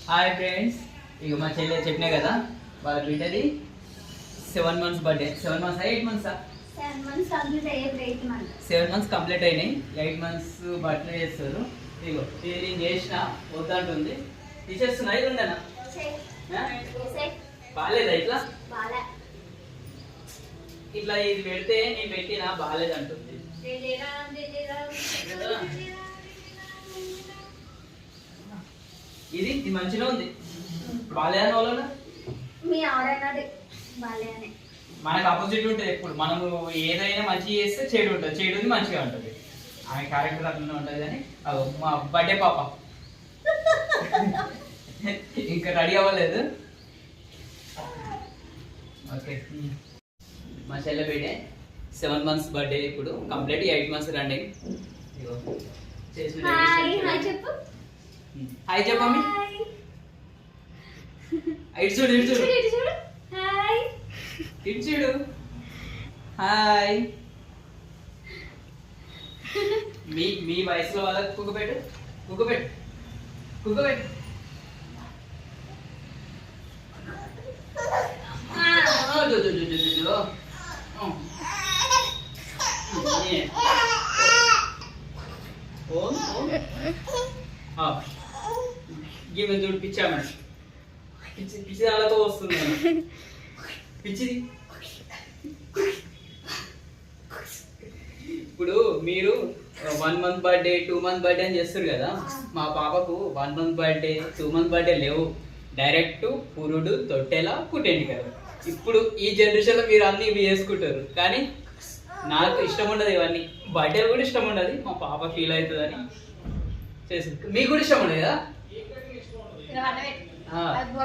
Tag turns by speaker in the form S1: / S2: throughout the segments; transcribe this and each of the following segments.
S1: Hi friends, ఇక మా చెల్లె చెప్పినా కదా వాళ్ళ బిడ్డది 7 months birthday. 7 months 8 months
S2: 7 months complete అయ్యాయి. 8 months
S1: 7 months కంప్లీట్ అయినాయి. 8 months బర్త్డే చేస్తారు. ఇగో ఇది నేను చేసిన వద్దంటుంది, తీసేస్తున్నా. ఇది ఉండనా బాగాలేదా? ఇట్లా ఇట్లా ఇది పెడితే నేను పెట్టినా బాగాలేదు అంటుంది. ఇది మంచిగా ఉంది. బాగాలేదని వాళ్ళ
S2: మీ ఆడైనది బాగాలేదని
S1: మనకు ఆపోజిట్ ఉంటుంది. ఎప్పుడు మనము ఏదైనా మంచి చేస్తే చెడు ఉంటుంది, చెడు ఉంది మంచిగా ఉంటుంది. ఆమె క్యారెక్టర్ అట్లనే ఉంటుంది. కానీ మా బర్త్డే పాప ఇంకా రెడీ అవ్వలేదు. ఓకే, మా చెల్లె బర్త్డే 7 months బర్త్డే. ఇప్పుడు కంప్లీట్ 8 months రన్నింగ్.
S2: చెప్పు.
S1: హాయ్ చెప్పమ్మి. ఇటు చూడు, ఇటు చూడు, ఇటు చూడు. హాయ్. మీ వయసులో వాళ్ళకి కుక్కపెట్టు, కుక్కపెట్టు, కుక్కపెట్టు. గీమె చూడు, పిచ్చామ పిచ్చి పిచ్చి దాళ్ళతో వస్తుంది. పిచ్చిది. ఇప్పుడు మీరు 1 month బర్త్డే 2 month బర్త్డే అని చేస్తారు కదా. మా పాపకు 1 month బర్త్డే 2 month బర్త్డే లేవు. డైరెక్ట్ పురుడు, తొట్టెల, పుట్టెంటికలు. ఇప్పుడు ఈ జనరేషన్ లో మీరు అన్ని ఇవి చేసుకుంటారు. కానీ నాకు ఇష్టం ఉండదు ఇవన్నీ. బర్త్డే కూడా ఇష్టం ఉండదు. మా పాప ఫీల్ అవుతుందని చేసి. మీకు కూడా ఇష్టం ఉండదు కదా?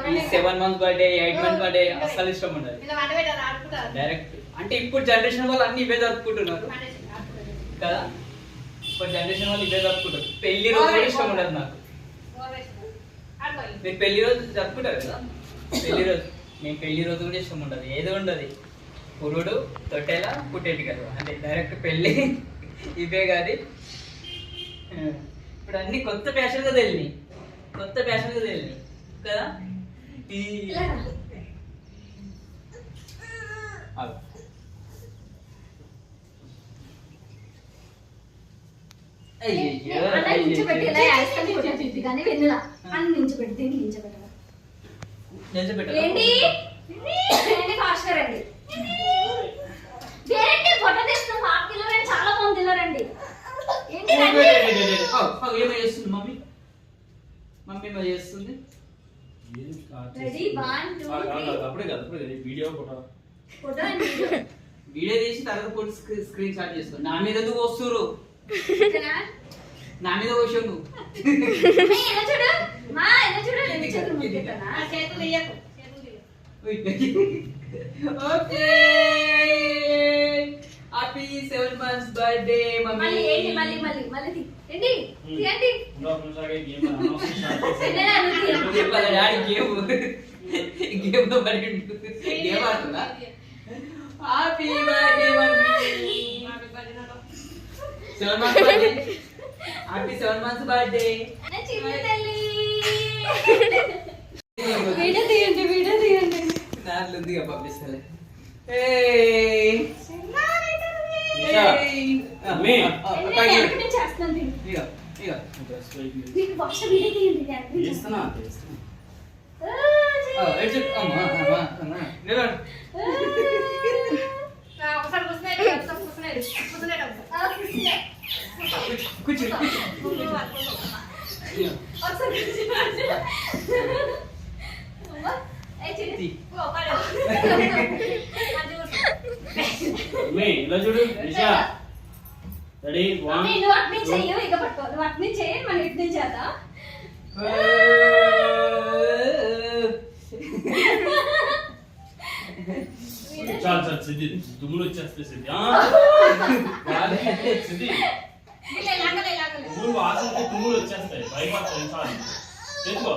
S1: ఈ 7 months బర్త్డే 8 months బర్త్డే అస్సలు ఇష్టం ఉండదు. డైరెక్ట్ అంటే ఇప్పుడు జనరేషన్ వాళ్ళు అన్ని ఇవే జరుపుకుంటున్నారు కదా. ఇప్పుడు జనరేషన్ వాళ్ళు ఇవే జరుపుకుంటారు. పెళ్లి రోజు కూడా ఇష్టం ఉండదు నాకు. మీరు పెళ్లి రోజు జరుపుకుంటారు కదా. పెళ్లి రోజు నేను పెళ్లి రోజు కూడా ఇష్టం ఉండదు. ఏదో ఉండదు. పురుడు, తొట్టెల, పుట్టెంటికలు అంటే డైరెక్ట్ పెళ్ళి ఇవే. కానీ ఇప్పుడు అన్ని కొత్త ఫ్యాషన్గా తెలియని, కొత్త ఫ్యాషన్గా తెలియని కదా. మమ్మీ మమ్మీ మరి చేస్తుంది. వీడియో తీసి తర్వాత పోటీ స్క్రీన్ షాట్ చేసుకో. నా మీద ఎందుకు వస్తురు? నా మీద వచ్చావు నువ్వు. Okay, happy 7 months birthday mummy. Game తో పడి గేమ్ ఆడుతున్నా. Happy birthday mummy. 7 months birthday. Happy 7 months birthday. Video తీయండి. దాంట్లో ఉందిగా పంపిస్తలే.
S3: ఇలా చూడు. రెడీ 1
S2: నువ్వు అట్నే చెయ్యి. ఇక పట్టుకో. నువ్వు అట్నే చెయ్యి, మనం ఇట్నే చేద్దాం.
S3: చాలు చాలు సిద్ధి, దుమ్ములు వచ్చేస్తే సిద్ధి. సిద్ధి దుమ్ములు వాసనకి దుమ్ములు వచ్చేస్తాయి. భయపడతాయి. చాలు చేసుకో.